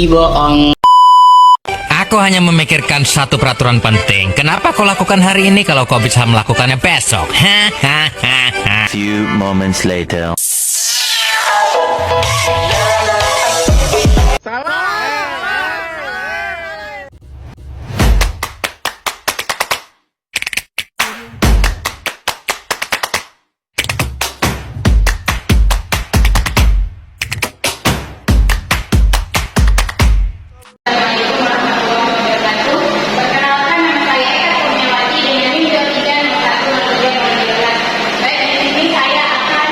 bohong. Aku hanya memikirkan satu peraturan penting. Kenapa kau lakukan hari ini kalau kau bisa melakukannya besok? Few moments later. Perkenalkan, nama saya Eka Kurniawati dengan NIM 2301 Baik, di sini saya akan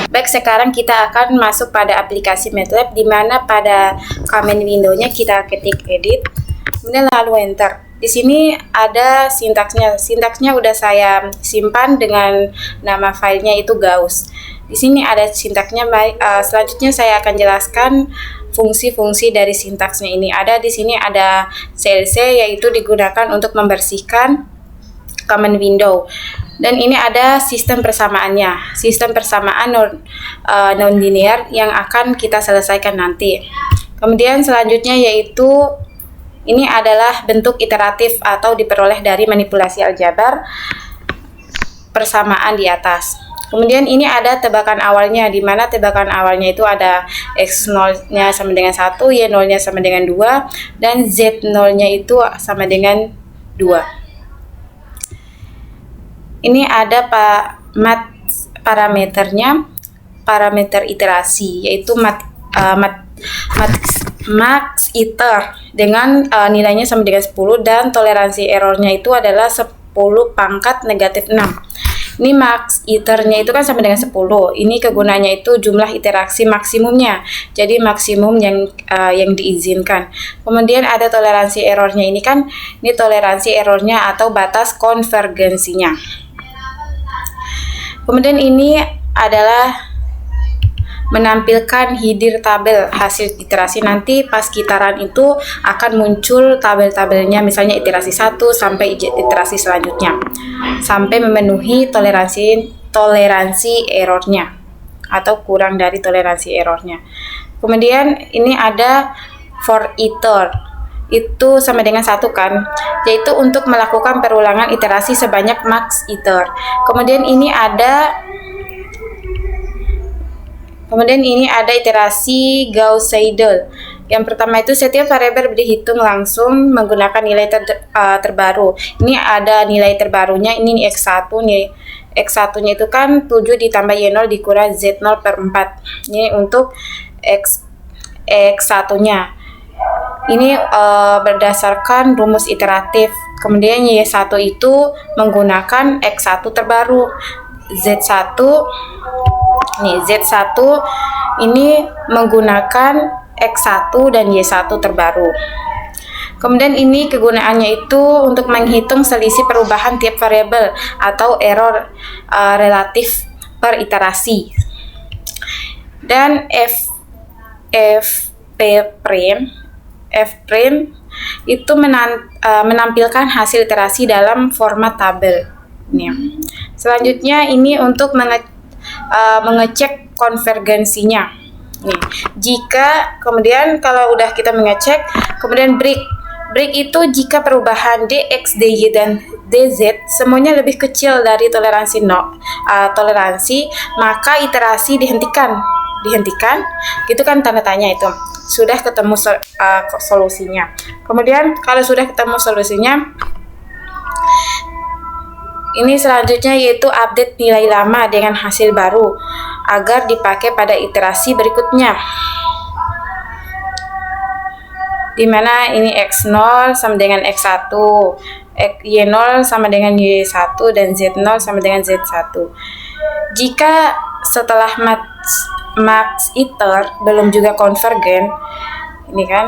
Baik, sekarang kita akan masuk pada aplikasi MATLAB, di mana pada command window-nya kita ketik edit, kemudian lalu enter. Di sini ada sintaksnya. Sintaksnya udah saya simpan dengan nama filenya itu Gauss. Di sini ada sintaksnya. Selanjutnya saya akan jelaskan fungsi-fungsi dari sintaksnya ini. Ada di sini ada CLC, yaitu digunakan untuk membersihkan command window. Dan ini ada sistem persamaannya, sistem persamaan non-linear yang akan kita selesaikan nanti. Kemudian selanjutnya yaitu ini adalah bentuk iteratif atau diperoleh dari manipulasi aljabar persamaan di atas. Kemudian ini ada tebakan awalnya, di mana tebakan awalnya itu ada X0-nya sama dengan 1, Y0-nya sama dengan 2, dan Z0-nya itu sama dengan 2. Ini ada parameternya, parameter iterasi, yaitu max iter dengan nilainya sama dengan 10, dan toleransi errornya itu adalah 10 pangkat negatif 6. Ini max iternya itu kan sama dengan 10. Ini kegunaannya itu jumlah iterasi maksimumnya. Jadi maksimum yang diizinkan. Kemudian ada toleransi errornya. Ini toleransi errornya atau batas konvergensinya. Kemudian ini adalah menampilkan header tabel hasil iterasi. Nanti pas gitaran itu akan muncul tabel-tabelnya, misalnya iterasi 1 sampai iterasi selanjutnya, sampai memenuhi toleransi errornya atau kurang dari toleransi errornya. Kemudian ini ada for iter, itu sama dengan 1 kan, yaitu untuk melakukan perulangan iterasi sebanyak max iter. Kemudian ini ada iterasi Gauss-Seidel. Yang pertama itu setiap variabel dihitung langsung menggunakan nilai terbaru. Ini ada nilai terbarunya, ini X1 nih. X1-nya itu kan 7 ditambah Y0 dikurang Z0 per 4. Ini untuk X1-nya. Ini berdasarkan rumus iteratif. Kemudian Y1 itu menggunakan X1 terbaru. Z1 ini menggunakan X1 dan Y1 terbaru. Kemudian ini kegunaannya itu untuk menghitung selisih perubahan tiap variabel atau error relatif per iterasi. Dan F' itu menampilkan hasil iterasi dalam format tabel. Selanjutnya ini untuk mengecek konvergensinya. Kemudian kalau udah kita mengecek, kemudian break itu jika perubahan dx, dy, dan dz semuanya lebih kecil dari toleransi maka iterasi dihentikan, gitu kan tanda tanya itu. Sudah ketemu solusinya. Kemudian kalau sudah ketemu solusinya, ini selanjutnya yaitu update nilai lama dengan hasil baru agar dipakai pada iterasi berikutnya. Dimana ini X0 sama dengan X1, Y0 sama dengan Y1, dan Z0 sama dengan Z1. Jika setelah max iter belum juga konvergen, ini kan,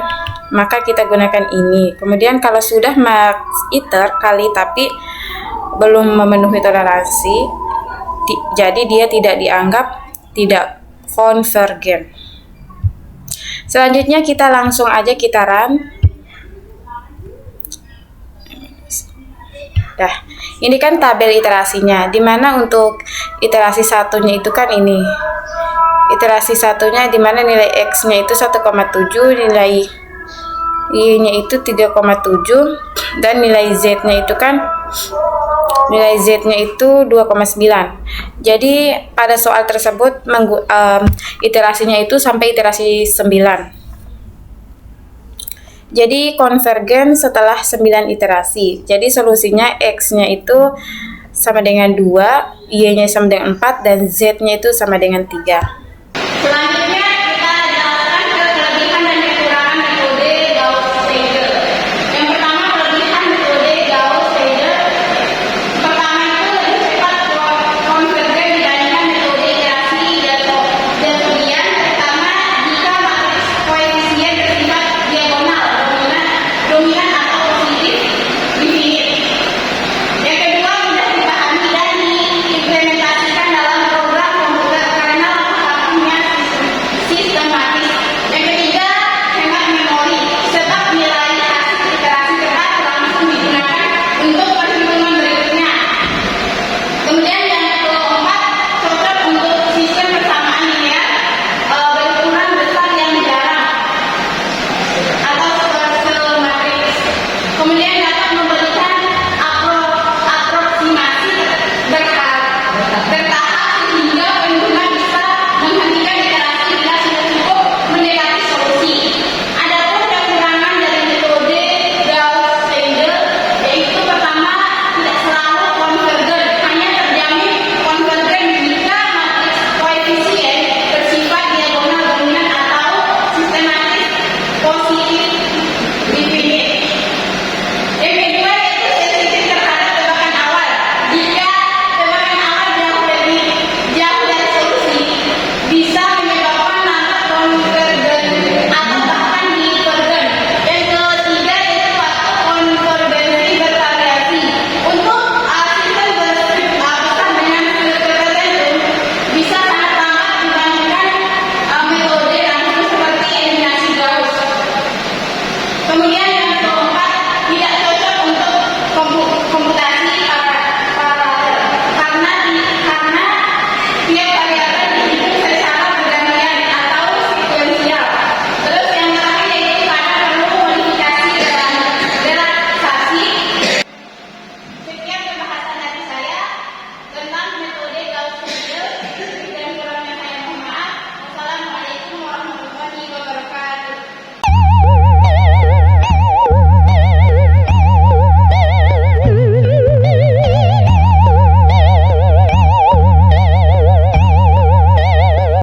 maka kita gunakan ini. Kemudian kalau sudah max iter kali tapi belum memenuhi toleransi, jadi dia tidak dianggap tidak konvergen. Selanjutnya kita langsung aja kita run. Ini kan tabel iterasinya, dimana untuk iterasi satunya itu kan ini. Iterasi satunya dimana nilai X-nya itu 1,7, nilai Y-nya itu 3,7, dan nilai Z-nya itu kan itu 2,9. Jadi pada soal tersebut iterasinya itu sampai iterasi 9. Jadi konvergen setelah 9 iterasi. Jadi solusinya X-nya itu sama dengan 2, Y-nya sama dengan 4, dan Z-nya itu sama dengan 3. Selanjutnya